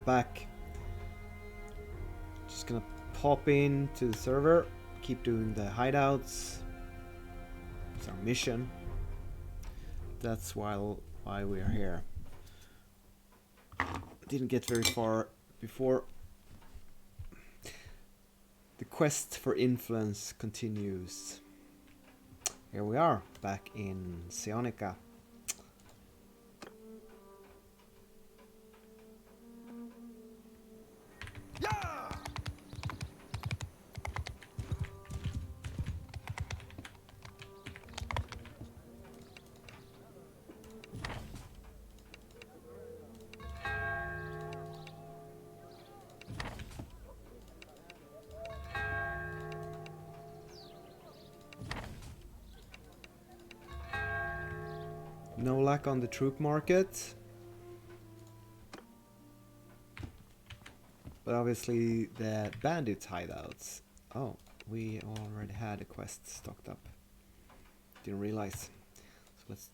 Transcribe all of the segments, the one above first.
Back. Just gonna pop into the server, keep doing the hideouts. It's our mission. That's why we are here. Didn't get very far before. The quest for influence continues. Here we are, back in Sionica. No luck on the troop market. But obviously the bandits hideouts. Oh, we already had a quest stocked up. Didn't realize. So let's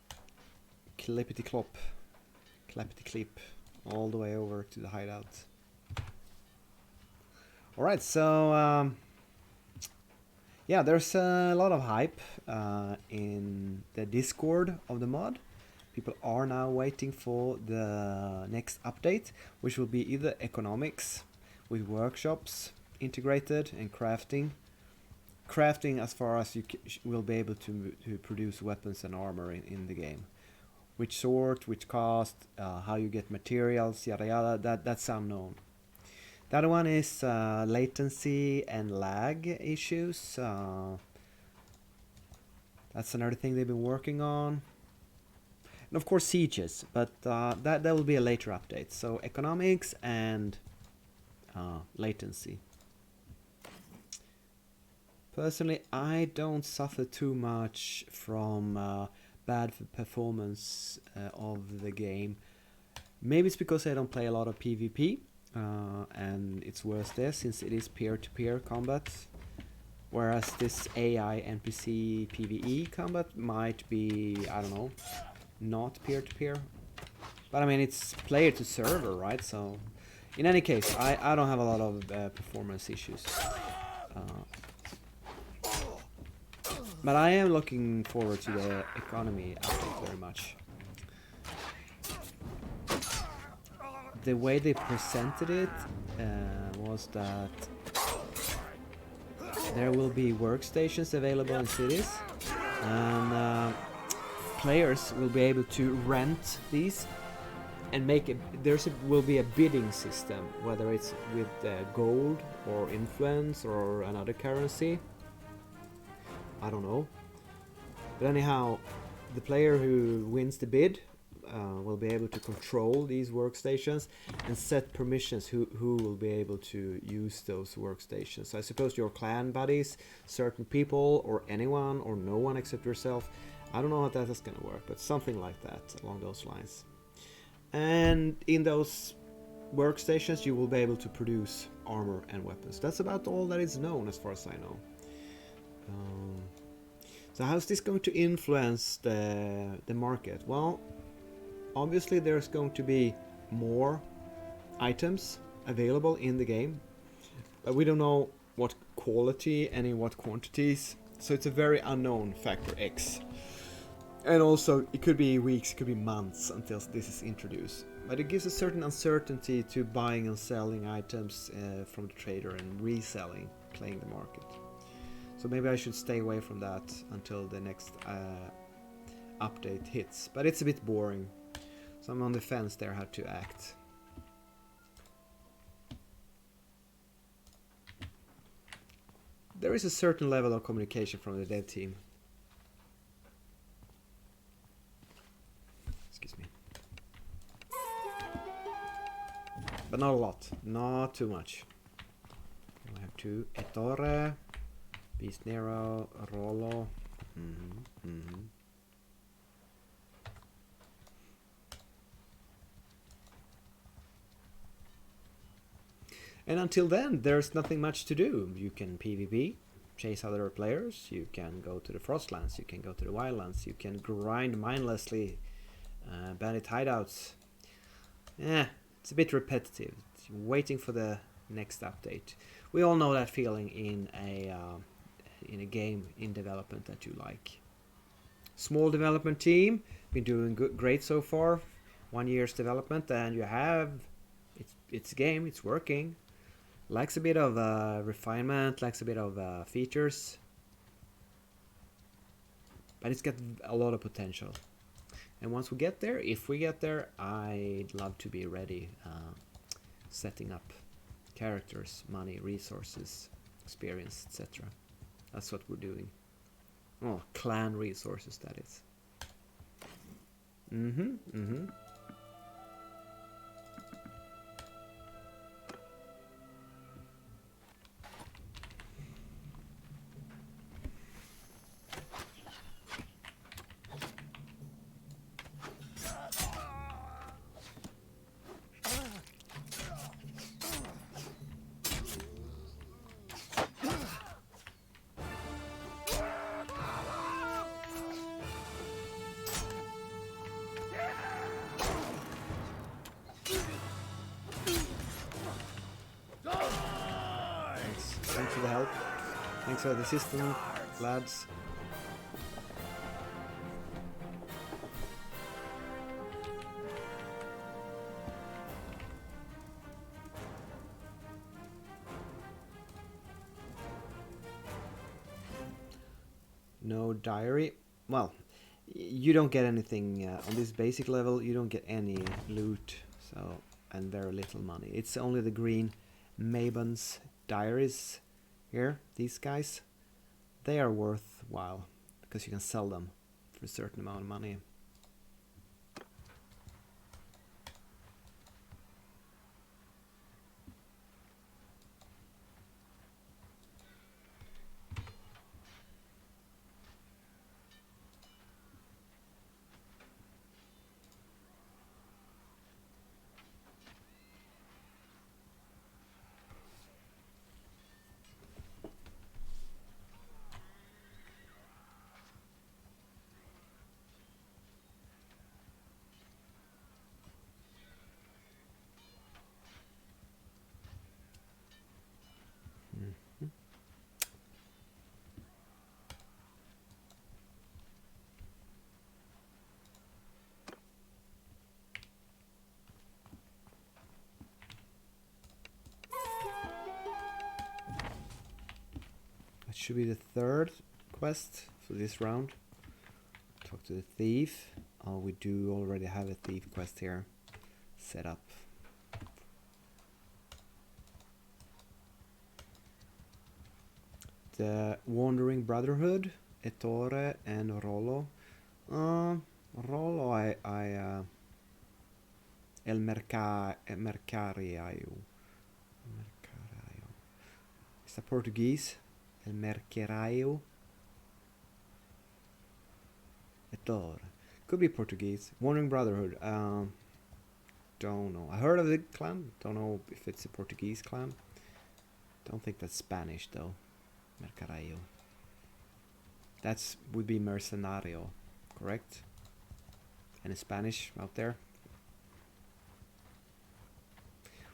clippity clop, clappity clip all the way over to the hideout. Alright, so yeah, there's a lot of hype in the Discord of the mod. People are now waiting for the next update, which will be either economics with workshops integrated and crafting. Crafting as far as you will be able to produce weapons and armor in the game. Which sort, which cost, how you get materials, yada yada, that's unknown. The other one is latency and lag issues. That's another thing they've been working on. And of course sieges, but that will be a later update. So economics and latency. Personally, I don't suffer too much from bad performance of the game. Maybe it's because I don't play a lot of PvP, and it's worse there since it is peer-to-peer combat. Whereas this AI NPC PvE combat might be, I don't know, not peer-to-peer. But I mean, it's player to server, right? So in any case, I don't have a lot of performance issues. But I am looking forward to the economy update very much. The way they presented it was that there will be workstations available in cities, and players will be able to rent these and make it. Will be a bidding system, whether it's with gold or influence or another currency. I don't know. But anyhow, the player who wins the bid will be able to control these workstations and set permissions who will be able to use those workstations. So I suppose your clan buddies, certain people, or anyone, or no one except yourself. I don't know how that is going to work, but something like that, along those lines. And in those workstations you will be able to produce armor and weapons. That's about all that is known as far as I know. So how's this going to influence the market? Well, obviously there's going to be more items available in the game, but we don't know what quality and in what quantities, so it's a very unknown factor X. And also it could be weeks, it could be months until this is introduced, but it gives a certain uncertainty to buying and selling items from the trader and reselling, playing the market. So maybe I should stay away from that until the next update hits. But it's a bit boring. So I'm on the fence there how to act. There is a certain level of communication from the dev team. Excuse me. But not a lot. Not too much. We have two Ettore. Beast Nero, Rollo. And until then, there's nothing much to do. You can PvP, chase other players, you can go to the Frostlands, you can go to the Wildlands, you can grind mindlessly bandit hideouts. It's a bit repetitive. waiting for the next update. We all know that feeling in a game in development that you like. Small development team, been doing great so far. 1 year's development, and you have it's game, it's working. Likes a bit of refinement, likes a bit of features, but it's got a lot of potential. And once we get there, if we get there, I'd love to be ready, setting up characters, money, resources, experience, etc. That's what we're doing. Oh, clan resources, that is. Thanks for the help. Thanks for the assistance, lads. No diary. Well, you don't get anything on this basic level. You don't get any loot, so, and very little money. It's only the green Mabon's diaries here. These guys, they are worthwhile because you can sell them for a certain amount of money. That should be the third quest for this round. Talk to the thief. Oh, we do already have a thief quest here set up. The Wandering Brotherhood, Ettore and Rollo. Rollo, El Mercariaio. Is that Portuguese? El Mercariaio. Ettore. Could be Portuguese. Wandering Brotherhood. Don't know. I heard of the clan. Don't know if it's a Portuguese clan. Don't think that's Spanish though. Mercariaio. That's would be mercenario, correct? Any Spanish out there?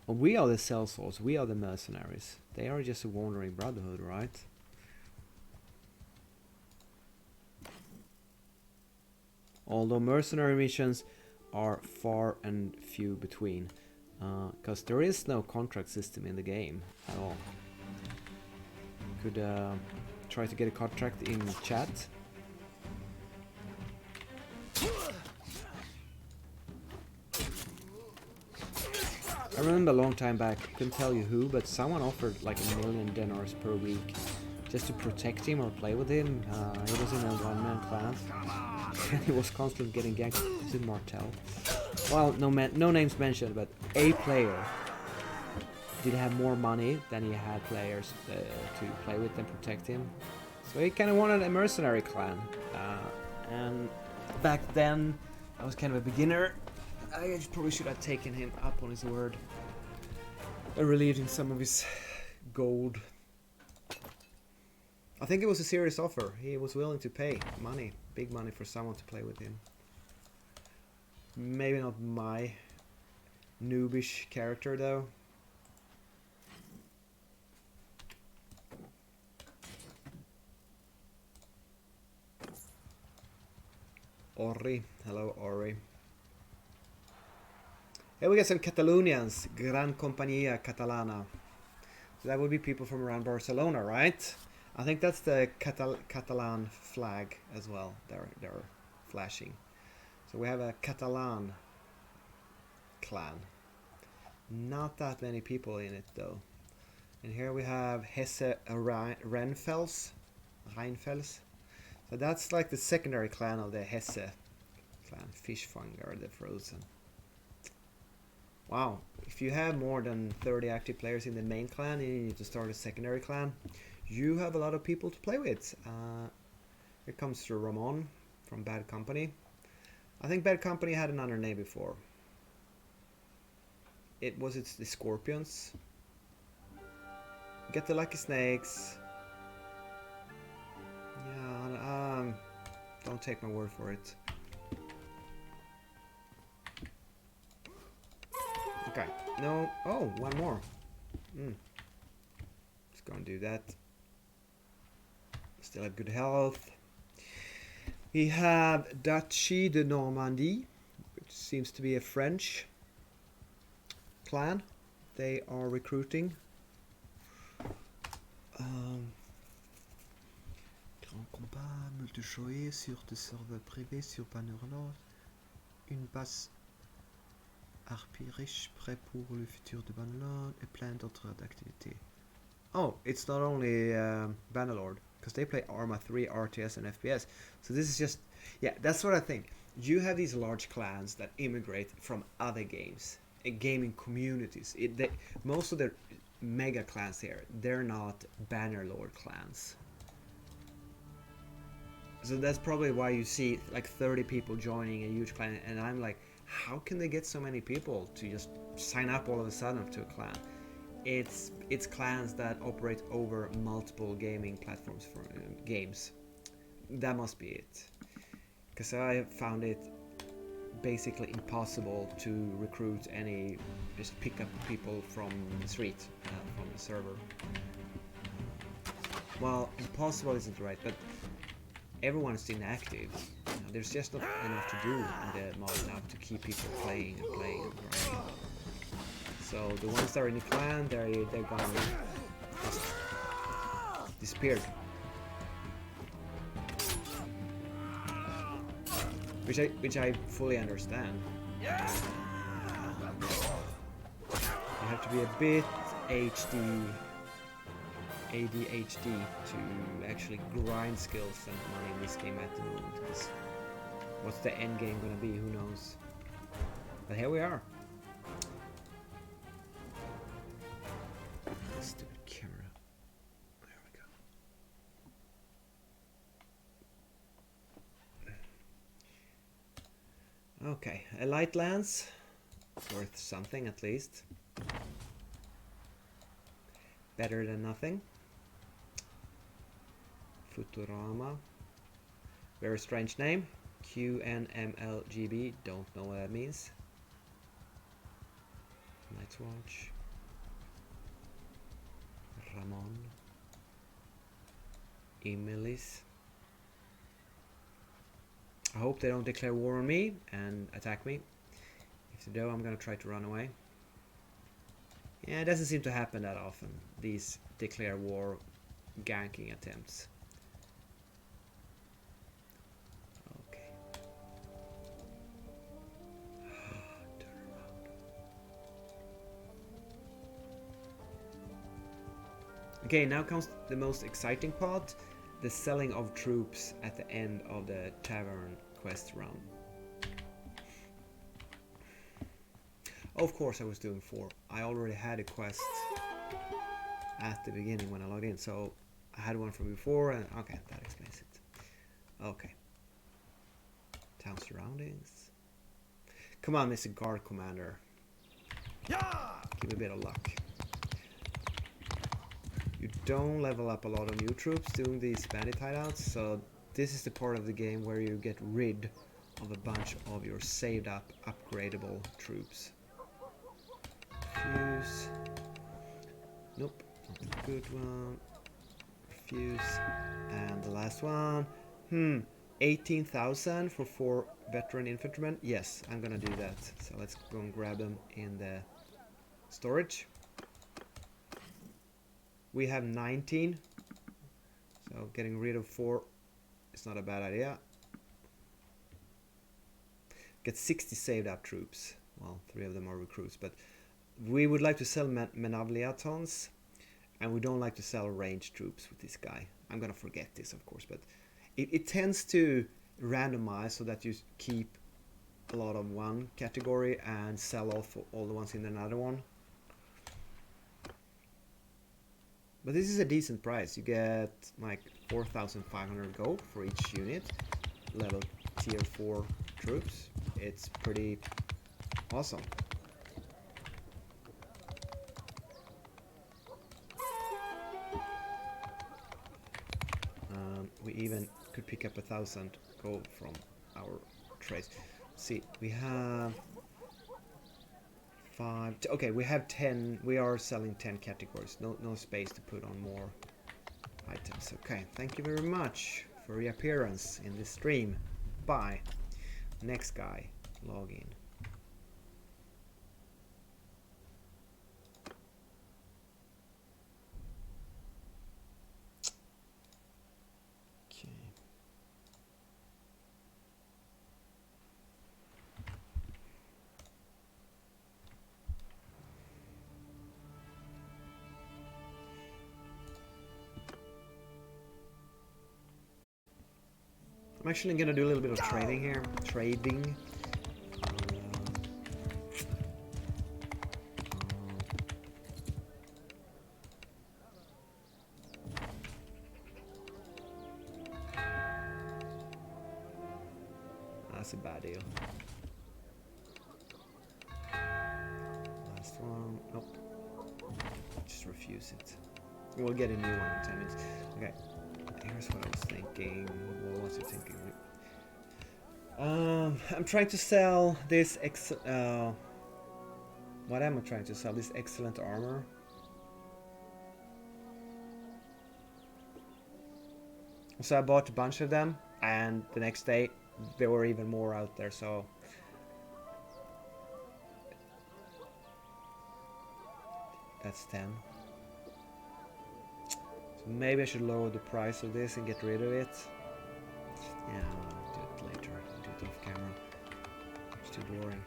Well, we are the Sellswords. We are the mercenaries. They are just a wandering brotherhood, right? Although mercenary missions are far and few between, because there is no contract system in the game at all. Could try to get a contract in chat. I remember a long time back, couldn't tell you who, but someone offered like $1 million per week just to protect him or play with him. He was in a one-man clan and he was constantly getting ganked to Martel. Well, no names mentioned, but a player did have more money than he had players to play with and protect him. So he kind of wanted a mercenary clan. And back then, I was kind of a beginner. I probably should have taken him up on his word and relieved him some of his gold. I think it was a serious offer. He was willing to pay money, big money, for someone to play with him. Maybe not my noobish character though. Ori. Hello, Ori. Here we get some Catalonians. Gran Compañía Catalana. So that would be people from around Barcelona, right? I think that's the Catalan flag as well. They're flashing. So we have a Catalan clan. Not that many people in it though. And here we have Hesse Rheinfels. So that's like the secondary clan of the Hesse clan. Fishfanger, the Frozen. Wow, if you have more than 30 active players in the main clan and you need to start a secondary clan, you have a lot of people to play with. Here comes Ramon from Bad Company. I think Bad Company had another name before. It's the Scorpions. Get the Lucky Snakes. Yeah, don't take my word for it. Okay, no, oh, one more. Just gonna do that. Still have good health. We have Duchy de Normandie, which seems to be a French clan. They are recruiting. Grand combat, multijoueur sur des serveurs privés sur Bannerlord. Une base RP riche prêt pour le futur de Bannerlord et plein d'autres activités. Oh, it's not only Bannerlord, because they play Arma 3, RTS, and FPS. So this is just, yeah, that's what I think. You have these large clans that immigrate from other games, gaming communities. Most of the mega clans here, they're not Bannerlord clans. So that's probably why you see like 30 people joining a huge clan, and I'm like, how can they get so many people to just sign up all of a sudden to a clan? It's clans that operate over multiple gaming platforms for games. That must be it. Because I found it basically impossible to recruit any, just pick up people from the street, from the server. Well, impossible isn't right, but everyone is inactive. There's just not enough to do in the mod now to keep people playing and playing and grinding. So the ones that are in the clan, they're gone, just disappeared. Which I fully understand. You have to be a bit ADHD to actually grind skills and money in this game at the moment. Because what's the end game gonna be? Who knows? But here we are. Stupid camera. There we go. Okay, a light lance. Worth something at least. Better than nothing. Futurama. Very strange name. QNMLGB. Don't know what that means. Night's Watch. Ramon. Emilis. I hope they don't declare war on me and attack me. If they do, I'm gonna try to run away. Yeah, it doesn't seem to happen that often, these declare war ganking attempts. Okay. Turn around. Okay, now comes the most exciting part, the selling of troops at the end of the tavern quest run. Of course I was doing 4. I already had a quest at the beginning when I logged in, so I had one from before, and okay, that explains it. Okay. Town surroundings. Come on, Mr. Guard Commander. Give me a bit of luck. You don't level up a lot of new troops doing these bandit hideouts, so this is the part of the game where you get rid of a bunch of your saved up, upgradable troops. Refuse. Nope, not a good one. Refuse. And the last one. 18,000 for 4 veteran infantrymen. Yes, I'm gonna do that. So let's go and grab them in the storage. We have 19. So getting rid of 4 is not a bad idea. Get 60 saved up troops. Well, 3 of them are recruits, but we would like to sell Menavliatons, and we don't like to sell ranged troops with this guy. I'm gonna forget this, of course, but it tends to randomize so that you keep a lot of one category and sell off all the ones in another one. But this is a decent price. You get like 4,500 gold for each unit, level tier 4 troops. It's pretty awesome. We even could pick up 1,000 gold from our trades. See, we have 5. Okay, we have 10. We are selling 10 categories. No space to put on more items. Okay, thank you very much for your appearance in this stream. Bye. Next guy, log in. I'm actually gonna do a little bit of trading here. Trading. That's a bad deal. Last one. Nope. Just refuse it. We'll get a new one in 10 minutes. Okay. Here's what I was thinking. What was you thinking? I'm trying to sell this what am I trying to sell? This excellent armor. So I bought a bunch of them, and the next day there were even more out there, so that's 10. So maybe I should lower the price of this and get rid of it. Yeah, I'll do it later. I'll do it off camera. It's too boring.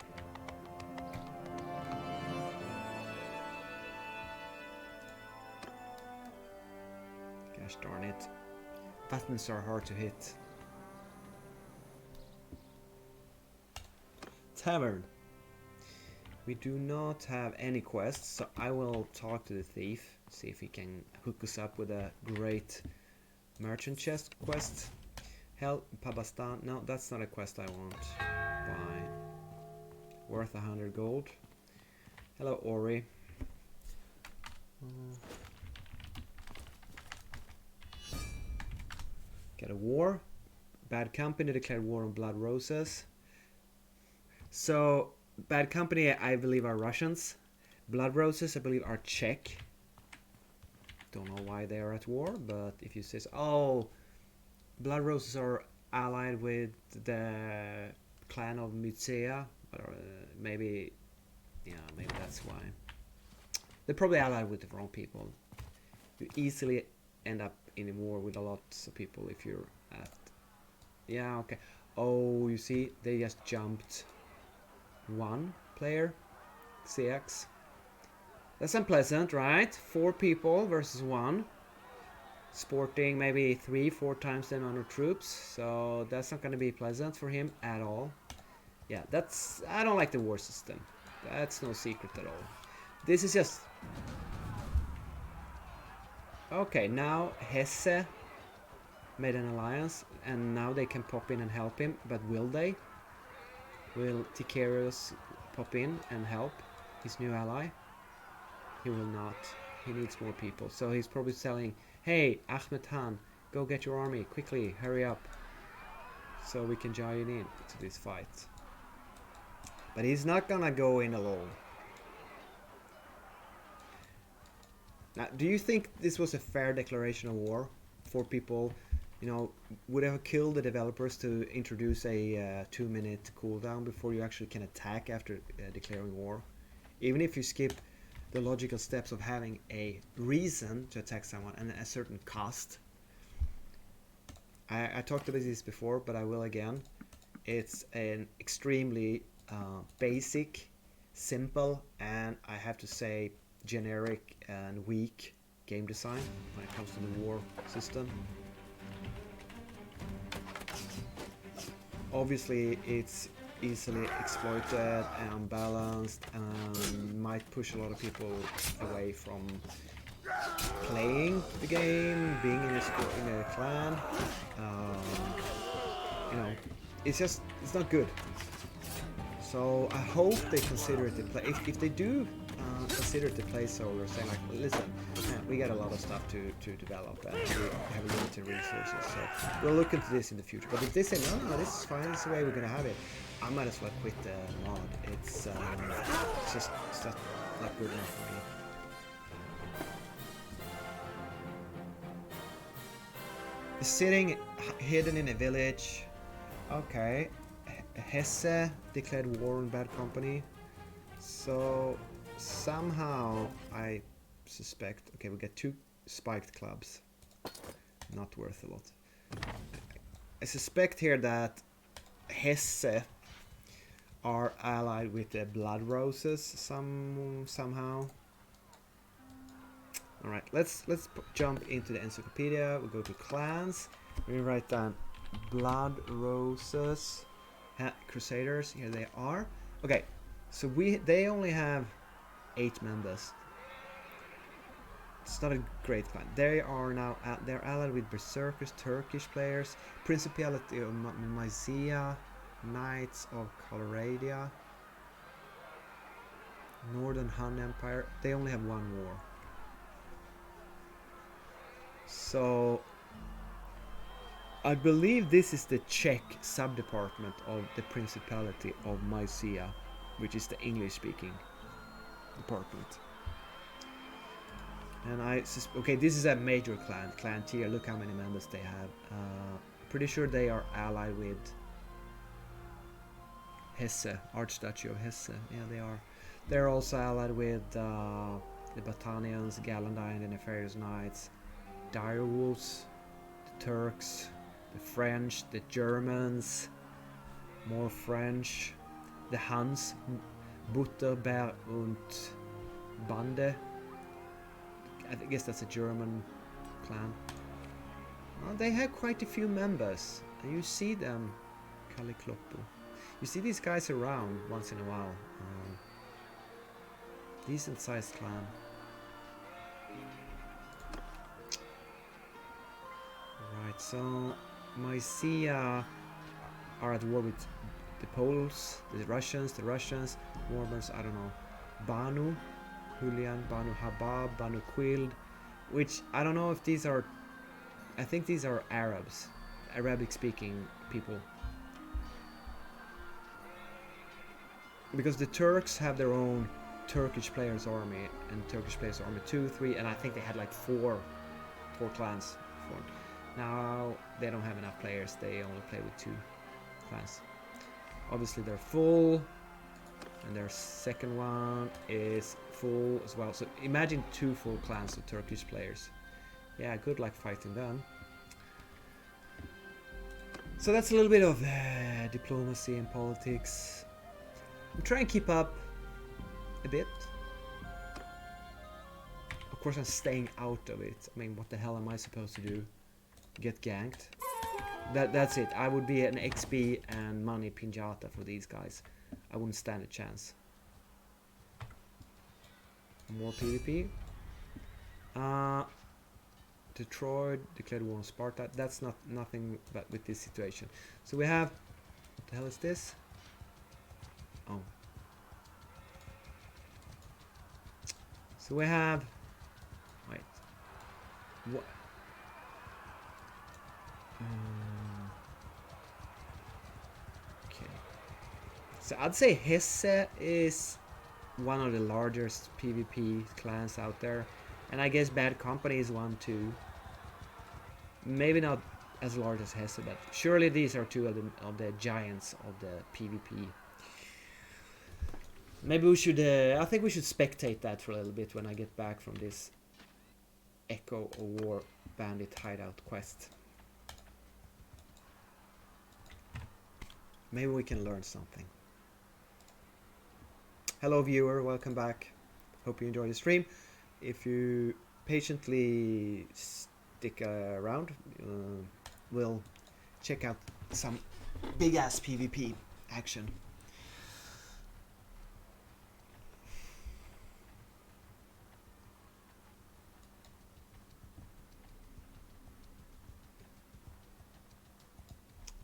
Gosh darn it. Buttons are hard to hit. Tavern. We do not have any quests, so I will talk to the thief, see if he can hook us up with a great merchant chest quest. Help Pabastan. No, that's not a quest I want. Buy. Worth 100 gold. Hello, Ori. Get a war. Bad Company declared war on Blood Roses. So, Bad Company, I believe, are Russians. Blood Roses, I believe, are Czech. Don't know why they are at war, but if you say so. Oh, Blood Roses are allied with the clan of Mytsea. Or maybe, yeah, maybe that's why. They're probably allied with the wrong people. You easily end up in a war with a lot of people if you're at... Yeah, okay. Oh, you see, they just jumped one player, CX. That's unpleasant, right? 4 people versus 1. Sporting maybe 3-4 times the amount of troops, so that's not going to be pleasant for him at all. Yeah, that's... I don't like the war system. That's no secret at all. This is just... Okay, now Hesse made an alliance, and now they can pop in and help him, but will they? Will Tikarios pop in and help his new ally? He will not. He needs more people, so he's probably telling, hey, Ahmed Han, go get your army, quickly, hurry up, so we can join in to this fight. But he's not gonna go in alone. Now, do you think this was a fair declaration of war? 4 people you know, would have killed the developers to introduce a 2-minute cooldown before you actually can attack after declaring war. Even if you skip the logical steps of having a reason to attack someone and a certain cost. I talked about this before, but I will again. It's an extremely basic, simple, and I have to say generic and weak game design when it comes to the war system. Obviously, it's easily exploited and unbalanced and might push a lot of people away from playing the game, being in a clan. You know, it's not good. So I hope they consider it to play. If they do consider it to play solo, saying like, listen, we got a lot of stuff to develop and we have limited resources, so we'll look into this in the future. But if they say no, this is fine, this is the way we're gonna have it, I might as well quit the mod. It's just not good enough for me. Sitting hidden in a village. Okay. Hesse declared war on Bad Company. So somehow I suspect, okay, we get 2 spiked clubs. Not worth a lot. I suspect here that Hesse are allied with the Blood Roses somehow. Alright, let's jump into the encyclopedia. We go to clans. We write down Blood Roses. Crusaders, here they are. Okay, so they only have 8 members. It's not a great clan. They are now they're allied with Berserkers, Turkish players, Principality of Mysia, Knights of Calradia, Northern Han Empire. They only have 1 war. So I believe this is the Czech sub-department of the Principality of Mysia, which is the English-speaking department. And okay, this is a major clan tier. Look how many members they have. Pretty sure they are allied with Hesse, Archduchy of Hesse. Yeah, they are. They're also allied with the Battanians, Gallandine, the Nefarious Knights, Direwolves, the Turks, the French, the Germans, more French, the Huns, Butter, Bär und Bande. I guess that's a German clan. Well, they have quite a few members. You see them, Kalikloppo. You see these guys around once in a while. Decent sized clan. Right, so Mysia are at war with the Poles, the Russians, Warmers, I don't know, Banu, Julian, Banu Habab, Banu Quild, which I don't know if these are, I think these are Arabs, Arabic speaking people. Because the Turks have their own Turkish players army, and Turkish players army 2, 3, and I think they had like four clans formed. Now they don't have enough players, they only play with 2 clans. Obviously they're full, and their second one is full as well. So imagine 2 full clans of Turkish players. Yeah, good luck fighting them. So that's a little bit of diplomacy and politics. I'm trying to keep up a bit. Of course I'm staying out of it. I mean, what the hell am I supposed to do? Get ganked? That's it. I would be an XP and money pinata for these guys. I wouldn't stand a chance. More PvP. Detroit declared war on Sparta. That's nothing but with this situation. So we have, what the hell is this? Oh. So we have, wait. What? Okay. So I'd say Hesse is one of the largest PvP clans out there, and I guess Bad Company is one too. Maybe not as large as Hesse, but surely these are two of the giants of the PvP. Maybe we should, I think we should spectate that for a little bit when I get back from this Echo of War Bandit Hideout quest. Maybe we can learn something. Hello viewer, welcome back. Hope you enjoy the stream. If you patiently stick around, we'll check out some big ass PvP action.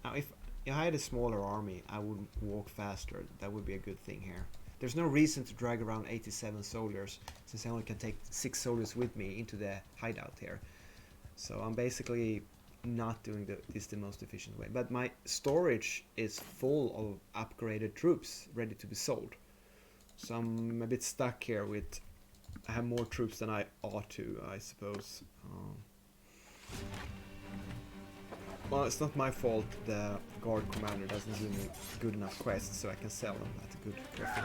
Now if I had a smaller army, I would walk faster. That would be a good thing here. There's no reason to drag around 87 soldiers, since I only can take 6 soldiers with me into the hideout here. So I'm basically not doing this the most efficient way. But my storage is full of upgraded troops ready to be sold. So I'm a bit stuck here with... I have more troops than I ought to, I suppose. Well, it's not my fault the guard commander doesn't give me good enough quests so I can sell them at a good profit.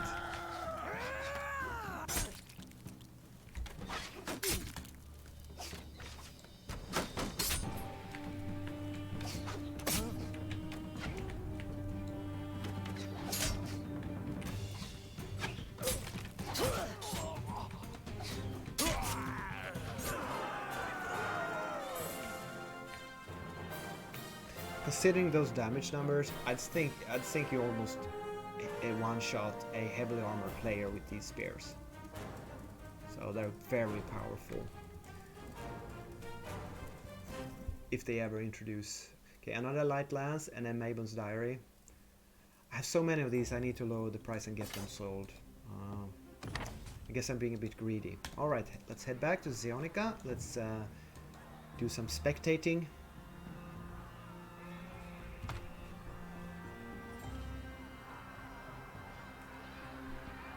Considering those damage numbers, I'd think you almost a one-shot a heavily armored player with these spears. So they're very powerful. If they ever introduce... Okay, another light lance and then Mabon's diary. I have so many of these, I need to lower the price and get them sold. I guess I'm being a bit greedy. Alright, let's head back to Zeonica. Let's do some spectating.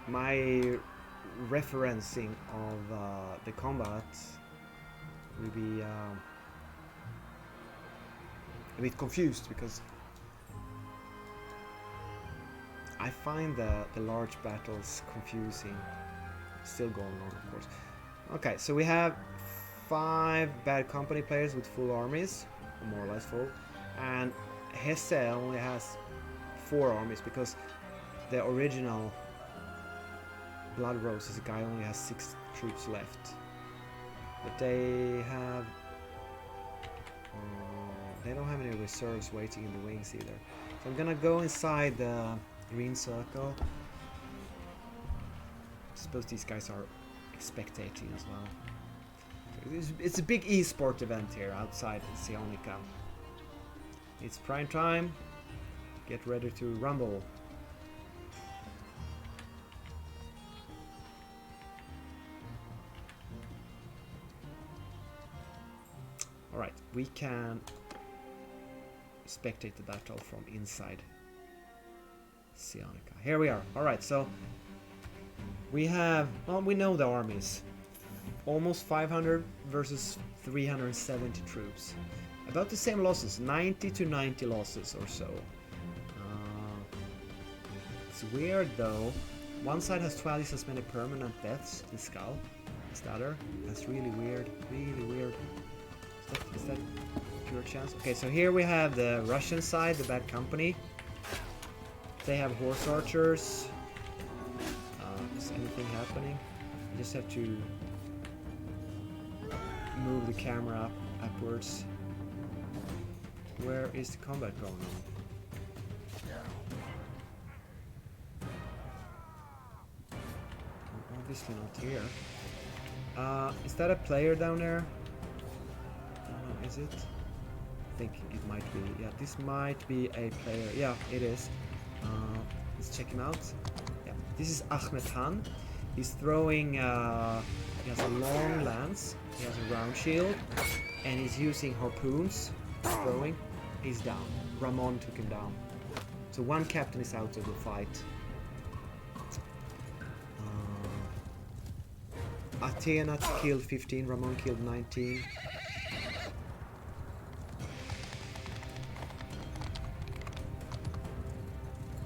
My referencing of the combat will be a bit confused because I find the large battles confusing. Still going on, of course. Okay, so we have 5 Bad Company players with full armies, more or less full, and Hesse only has 4 armies because the original Blood Roses guy only has 6 troops left. But they have... they don't have any reserves waiting in the wings either. So I'm gonna go inside the green circle. I suppose these guys are spectating as well. It's a big esport event here outside Zeonica. It's prime time. Get ready to rumble. Alright, we can spectate the battle from inside Zeonica. Here we are. Alright, so we have, well, we know the armies. Almost 500 versus 370 troops. About the same losses, 90 to 90 losses or so. It's weird though. One side has twice as many permanent deaths in Skull as the other. That's really weird. Really weird. Is that pure chance? Okay, so here we have the Russian side, the Bad Company. They have horse archers. Is anything happening? I just have to move the camera upwards. Where is the combat going on? Obviously not here. Is that a player down there? Is it? I think it might be. Yeah, this might be a player. Yeah, it is. Let's check him out. Yeah, this is Ahmed Han. He's throwing. He has a long lance. He has a round shield, and he's using harpoons. Throwing. He's down. Ramon took him down. So one captain is out of the fight. Athena killed 15. Ramon killed 19.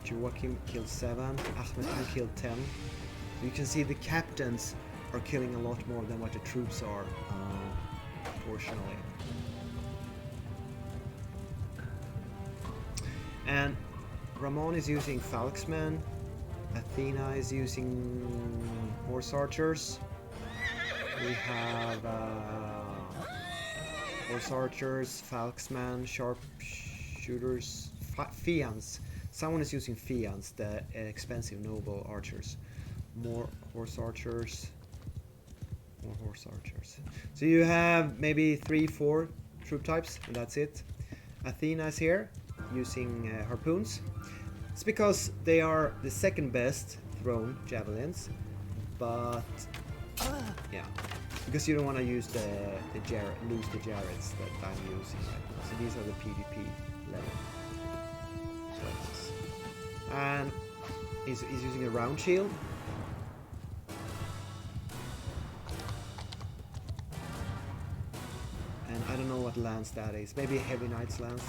Joachim killed 7. Ahmed Khan killed 10. You can see the captains are killing a lot more than what the troops are, proportionally. And Ramon is using Falksmen. Athena is using Horse Archers. We have Horse Archers, Falksmen, Sharpshooters, Fians. Someone is using Fians, the expensive noble archers. More Horse Archers. More Horse Archers. So you have maybe 3-4 troop types, and that's it. Athena is here, using harpoons. It's because they are the second best thrown javelins, but yeah, because you don't want to use the Jarrets that I'm using right now. So these are the PvP level weapons. And he's using a round shield. And I don't know what lance that is. Maybe a Heavy Knight's lance.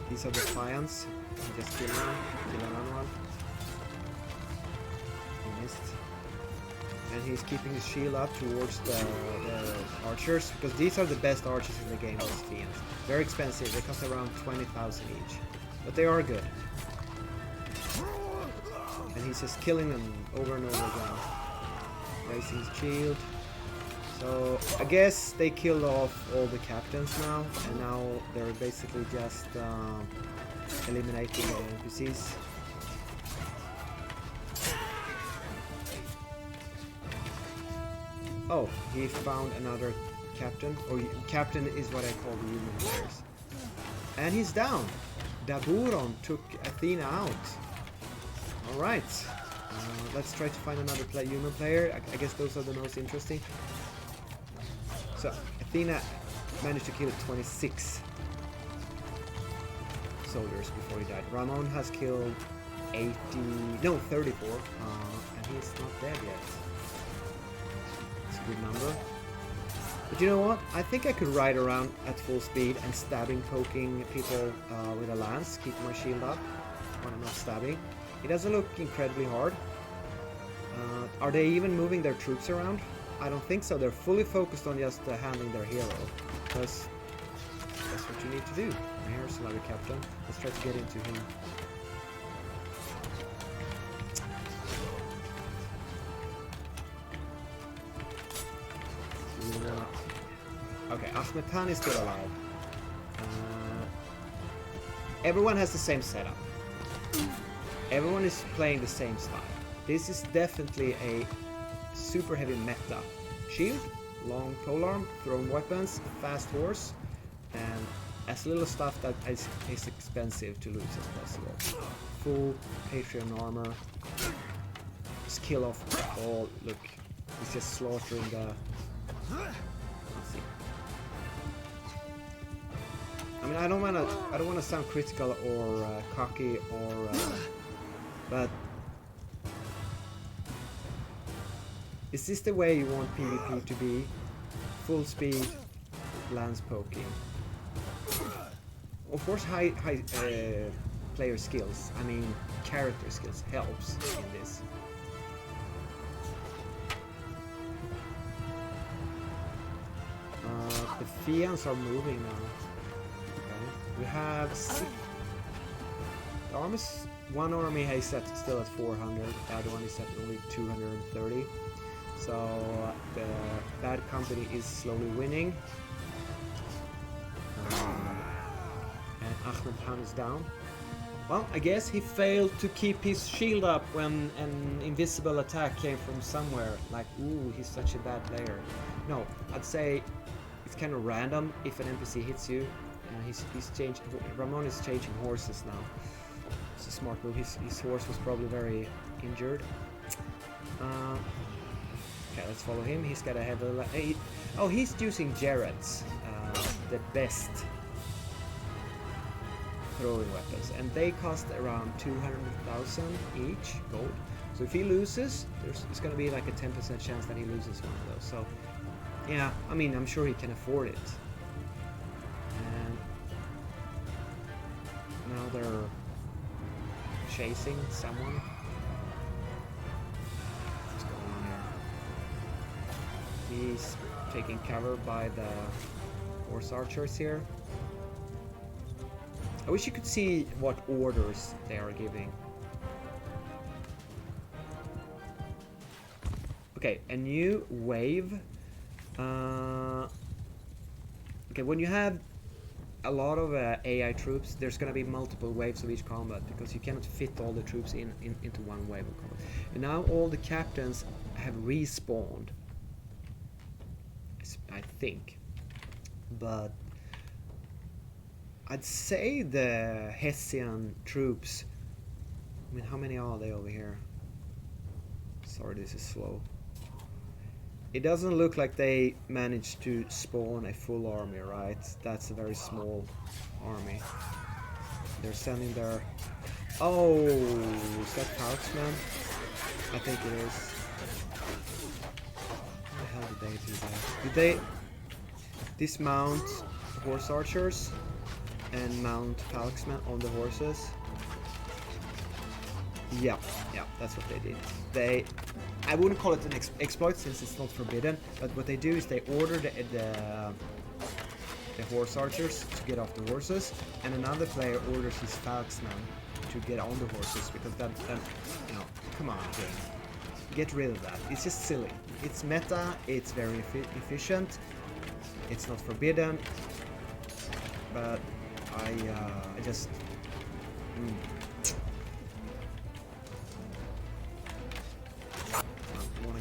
These are the Defiants. Just kill one. Kill another one. He missed. And he's keeping his shield up towards the archers, because these are the best archers in the game, those Fiends. They're expensive. They cost around 20,000 each. But they are good. And he's just killing them over and over again. Raising his shield. So I guess they killed off all the captains now, and now they're basically just eliminating the NPCs. Oh, he found another captain, or captain is what I call the human players. And he's down. Daburon took Athena out. Alright, let's try to find another human player. I guess those are the most interesting. So, Athena managed to kill 26 soldiers before he died. Ramon has killed 34, and he's not dead yet. It's a good number. But you know what? I think I could ride around at full speed and stabbing, poking people with a lance, keeping my shield up when I'm not stabbing. It doesn't look incredibly hard. Are they even moving their troops around? I don't think so. They're fully focused on just handling their hero, because that's what you need to do. And here's another captain. Let's try to get into him. Okay, Ahmed Khan is still alive. Everyone has the same setup. Everyone is playing the same style. This is definitely a super heavy meta. Shield, long polearm, thrown weapons, fast horse, and as little stuff that is expensive to lose as possible. Full Patreon armor. Just kill off all. Look, he's just slaughtering the. Let's see. I mean, I don't wanna sound critical or cocky or, but. Is this the way you want PvP to be? Full speed, lance poking. Of course, high player skills, I mean character skills, helps in this. The Fians are moving now. Okay. We have one army is still at 400, the other one is at only 230. So the bad company is slowly winning. And Ahmed Khan is down. Well, I guess he failed to keep his shield up when an invisible attack came from somewhere. Like, ooh, he's such a bad player. No, I'd say it's kind of random if an NPC hits you. He's changed. Ramon is changing horses now. It's a smart move. His horse was probably very injured. Okay, let's follow him. He's got a heavy... he's using Jarrets, the best throwing weapons, and they cost around 200,000 each gold. So if he loses, there's going to be like a 10% chance that he loses one of those. So Yeah, I mean, I'm sure he can afford it. And now they're chasing someone. What's going on here? He's taken cover by the horse archers here. I wish you could see what orders they are giving. Okay, a new wave. Okay, when you have a lot of AI troops, there's gonna be multiple waves of each combat because you cannot fit all the troops into one wave of combat. And now all the captains have respawned, I think. But I'd say the Hessian troops. I mean, how many are they over here? Sorry, this is slow. It doesn't look like they managed to spawn a full army, right? That's a very small army. They're sending their... Oh, is that Falksman? I think it is. How the hell did they do that? Did they dismount horse archers and mount Falksmen on the horses? Yeah, that's what they did. I wouldn't call it an exploit since it's not forbidden, but what they do is they order the horse archers to get off the horses, and another player orders his Falksmen to get on the horses, because then you know, come on, game. Get rid of that. It's just silly. It's meta, it's very efficient, it's not forbidden, but I just...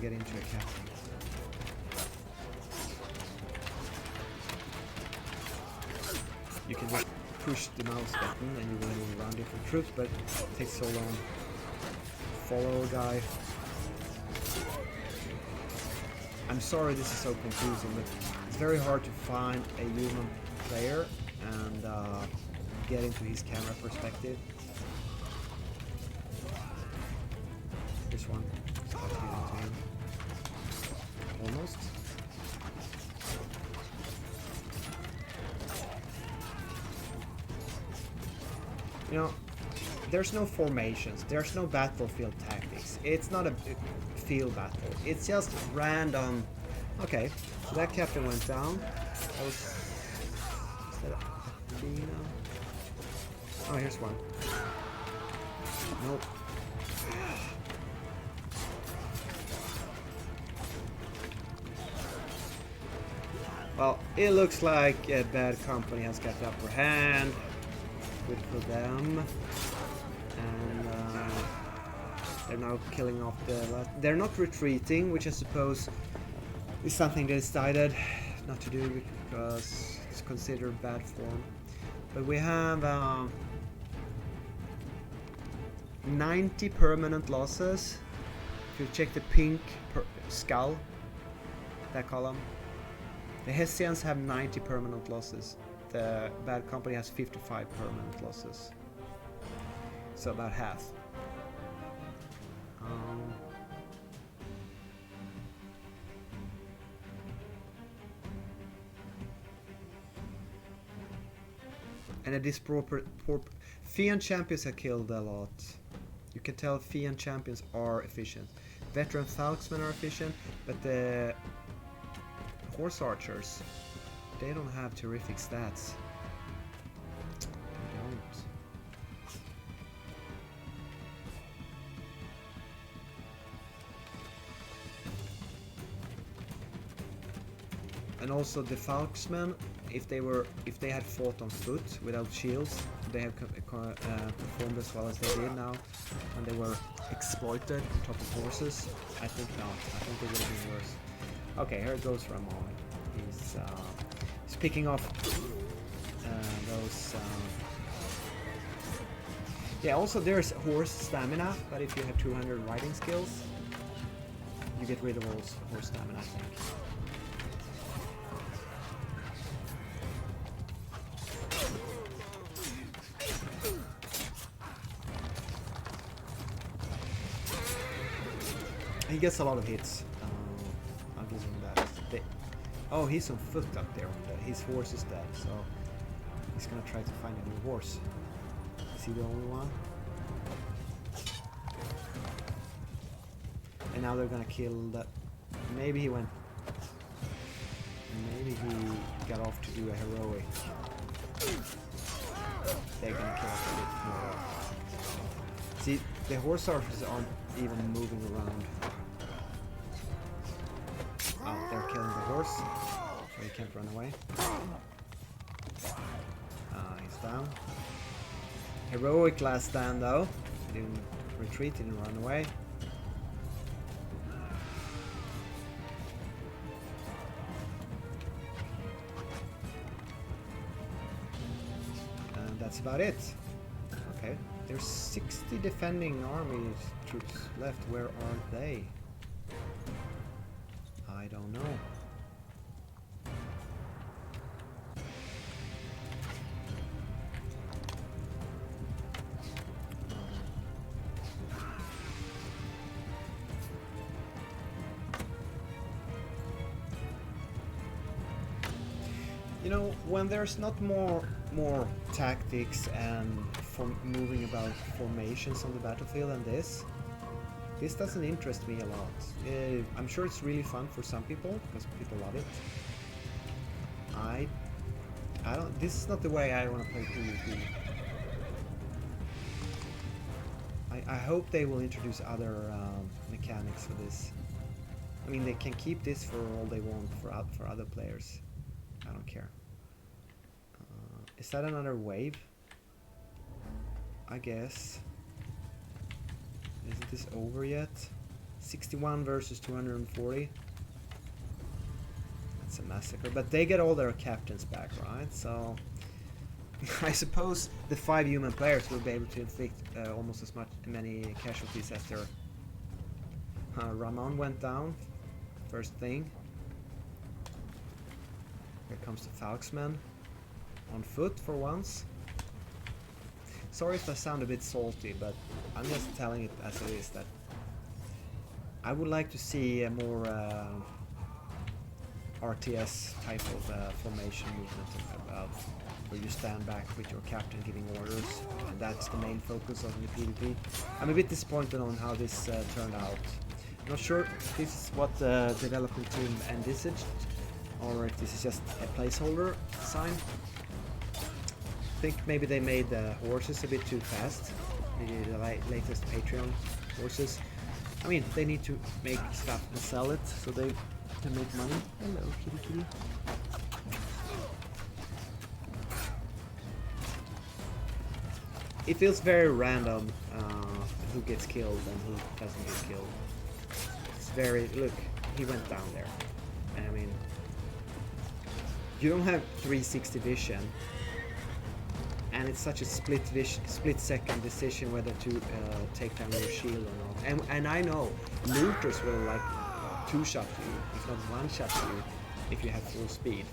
get into a captain. You can just push the mouse button and you will move around different troops, but it takes so long. Follow a guy. I'm sorry this is so confusing, but it's very hard to find a human player and get into his camera perspective. This one. Almost. You know, there's no formations, there's no battlefield tactics. It's not a field battle. It's just random. Okay, so that captain went down. That was... Is that a B now? Oh, here's one. Nope. Well, it looks like a bad company has got the upper hand. Good for them. And they're now killing off the last... They're not retreating, which I suppose is something they decided not to do because it's considered bad form. But we have 90 permanent losses. If you check the pink skull, that column. The Hessians have 90 permanent losses. The bad company has 55 permanent losses. So about half. And a disproportionate... Fian champions have killed a lot. You can tell Fian champions are efficient. Veteran Falksmen are efficient, but the horse archers, they don't have terrific stats. They don't. And also the Falksmen, if they had fought on foot without shields, they have performed as well as they did now when they were exploited on top of horses. I think not. I think they would have been worse. Okay, here goes Ramon. He's picking off those... Yeah, also there's horse stamina, but if you have 200 riding skills, you get rid of all horse stamina, I think. He gets a lot of hits. I'll give him that. Oh, he's on foot up there. His horse is dead, so he's gonna try to find a new horse. Is he the only one? And now they're gonna kill that. Maybe he went. Maybe he got off to do a heroic. They're gonna kill us a bit more. See, the horse archers aren't even moving around. Oh, they're killing the horse, so he can't run away. He's down. Heroic last stand though. He didn't retreat, didn't run away. And that's about it. Okay, there's 60 defending army troops left. Where are they? I don't know. You know, when there's not more tactics and moving about formations on the battlefield than this doesn't interest me a lot. I'm sure it's really fun for some people because people love it. I don't. This is not the way I want to play PvP. I hope they will introduce other mechanics for this. I mean, they can keep this for all they want for other players. I don't care. Is that another wave? I guess. Isn't this over yet? 61 versus 240. That's a massacre. But they get all their captains back, right? So I suppose the 5 human players will be able to inflict almost as many casualties as their Ramon went down. First thing. Here comes the Falksman. On foot for once. Sorry if I sound a bit salty, but I'm just telling it as it is that I would like to see a more RTS type of formation movement about where you stand back with your captain giving orders, and that's the main focus of the PvP. I'm a bit disappointed on how this turned out. I'm not sure if this is what the development team envisaged or if this is just a placeholder sign. I think maybe they made the horses a bit too fast, the latest Patreon horses. I mean, they need to make stuff and sell it so they can make money. Hello, kitty kitty. It feels very random who gets killed and who doesn't get killed. It's very, look, he went down there. I mean, you don't have 360 vision. And it's such a split-second decision whether to take down your shield or not. And I know looters will like two-shot you, if not one-shot you, if you have full speed.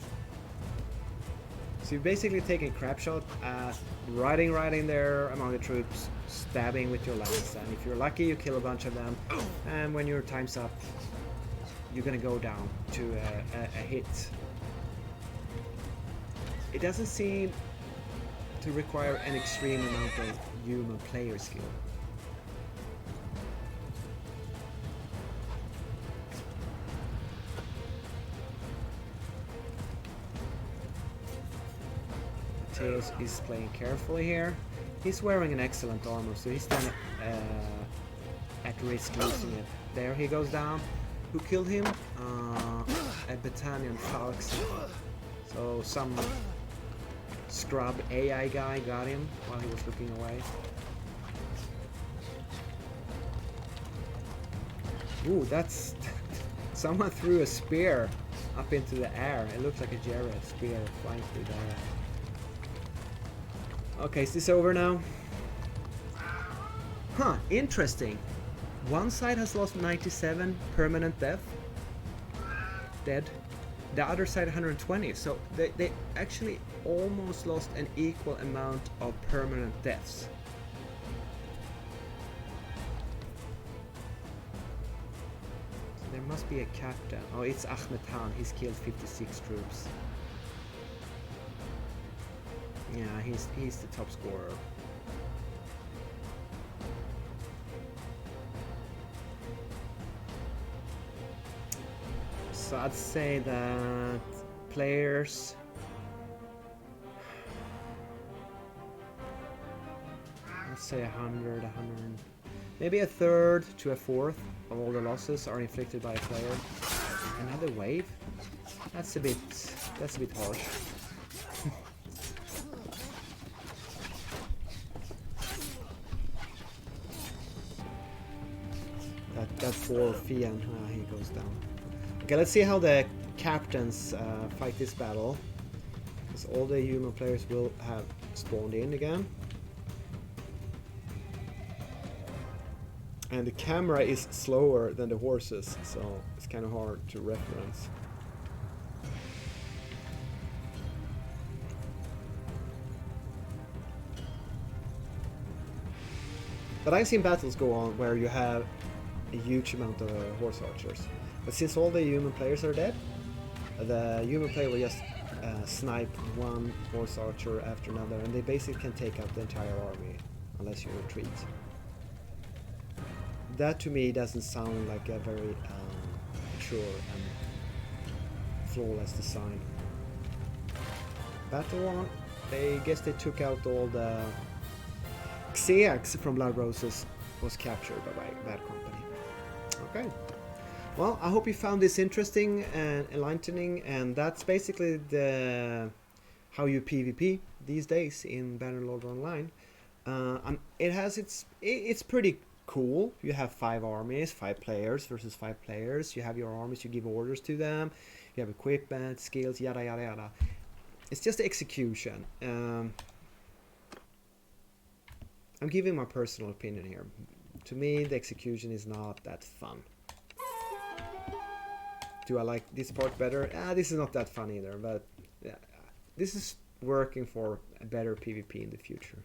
So you're basically taking crap shot, riding right in there among the troops, stabbing with your lance, and if you're lucky, you kill a bunch of them. And when your time's up, you're gonna go down to a hit. It doesn't seem to require an extreme amount of human player skill. Tails is playing carefully here. He's wearing an excellent armor, so he's done at risk losing it. There he goes down. Who killed him? A battalion Falks. So some scrub AI guy got him while he was looking away. Ooh, that's someone threw a spear up into the air. It looks like a Jared spear flying through the air. Okay, is this over now? Huh, interesting. One side has lost 97 permanent dead. The other side 120, so they actually almost lost an equal amount of permanent deaths. So there must be a captain. Oh, it's Ahmed Khan. He's killed 56 troops. Yeah, he's the top scorer. So I'd say that players, let's say 100, maybe a third to a fourth of all the losses are inflicted by a player. Another wave? That's a bit harsh. that for Fian, he goes down. Okay, let's see how the captains fight this battle. Because all the human players will have spawned in again. And the camera is slower than the horses, so it's kind of hard to reference. But I've seen battles go on where you have a huge amount of horse archers. But since all the human players are dead, the human player will just snipe one horse archer after another, and they basically can take out the entire army unless you retreat. That to me doesn't sound like a very mature and flawless design. Battle 1, I guess they took out all the Xeax from Blood Roses was captured by that company. Okay. Well, I hope you found this interesting and enlightening, and that's basically the how you PvP these days in Bannerlord Online. It's pretty cool. You have 5 armies, 5 players versus 5 players. You have your armies, you give orders to them. You have equipment, skills, yada yada yada. It's just execution. I'm giving my personal opinion here. To me, the execution is not that fun. Do I like this part better? This is not that fun either, but this is working for a better PvP in the future.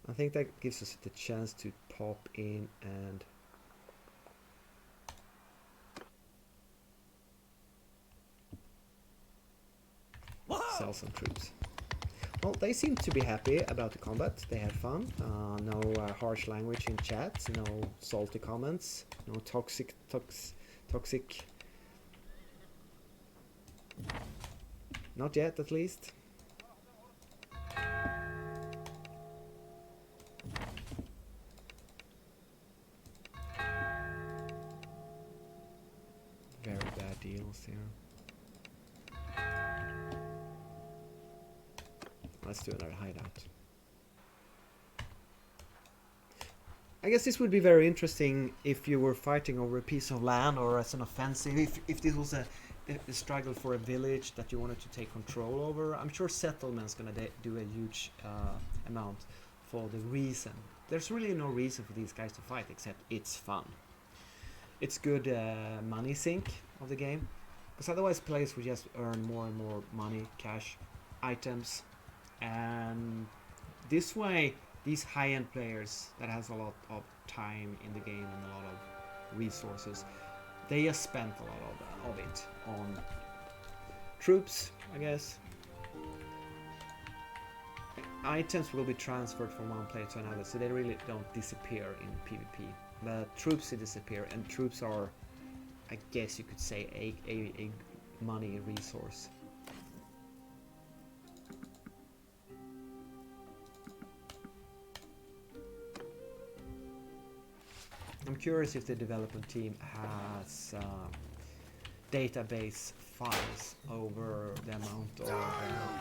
I think that gives us the chance to pop in and sell some troops. Well, they seem to be happy about the combat. They had fun. No harsh language in chat. No salty comments. No toxic. Not yet, at least. Very bad deals here. Let's do another hideout. I guess this would be very interesting if you were fighting over a piece of land or as an offensive. If this was a struggle for a village that you wanted to take control over. I'm sure settlement's gonna do a huge amount for the reason. There's really no reason for these guys to fight except it's fun. It's good money sink of the game, because otherwise players would just earn more and more money, cash, items, and this way these high-end players that has a lot of time in the game and a lot of resources, they just spent a lot of it on troops, I guess. Items will be transferred from one player to another, so they really don't disappear in PvP. But troops disappear, and troops are, I guess you could say, a money resource. I'm curious if the development team has database files over the amount of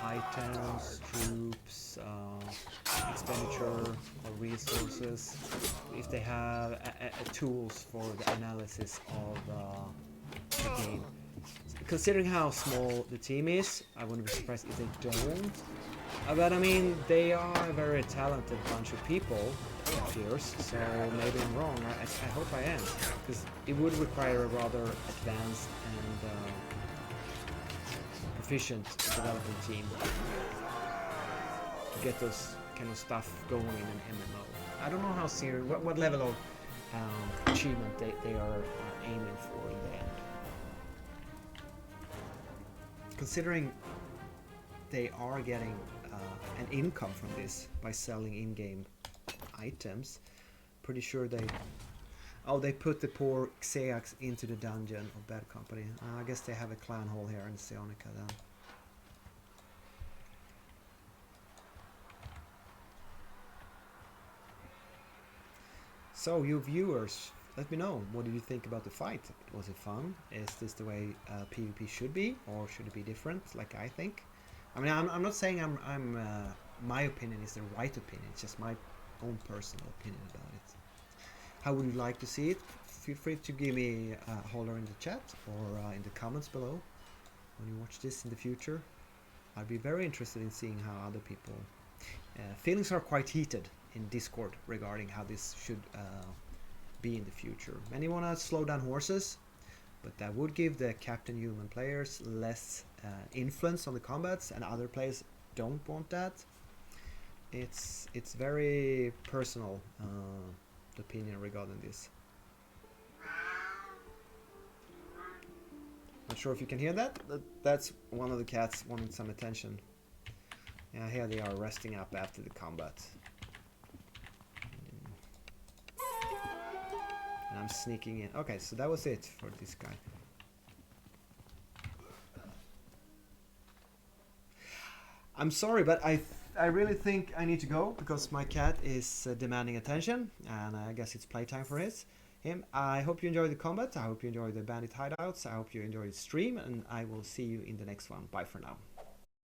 items, troops, expenditure or resources, if they have tools for the analysis of the game. Considering how small the team is, I wouldn't be surprised if they don't. But I mean, they are a very talented bunch of people, it appears, so maybe I'm wrong. I hope I am, because it would require a rather advanced and proficient development team to get those kind of stuff going in an MMO. I don't know how serious, what level of achievement they are aiming for in the end. Considering they are getting an income from this by selling in-game items, pretty sure they... Oh, they put the poor Xeax into the dungeon of Bad Company. I guess they have a clan hall here in Sionica then. So, you viewers, let me know, what did you think about the fight? Was it fun? Is this the way PvP should be, or should it be different, like I think? I mean, I'm not saying my opinion is the right opinion, it's just my own personal opinion about it. How would you like to see it? Feel free to give me a holler in the chat or in the comments below when you watch this in the future. I'd be very interested in seeing how other people... feelings are quite heated in Discord regarding how this should be in the future. Many want to slow down horses, but that would give the Captain Human players less influence on the combats, and other players don't want that. It's very personal opinion regarding this. Not sure if you can hear that. That's one of the cats wanting some attention. Yeah, here they are resting up after the combat. And I'm sneaking in. Okay, so that was it for this guy. I'm sorry, but I really think I need to go because my cat is demanding attention, and I guess it's playtime for him. I hope you enjoyed the combat. I hope you enjoyed the bandit hideouts. I hope you enjoyed the stream, and I will see you in the next one. Bye for now.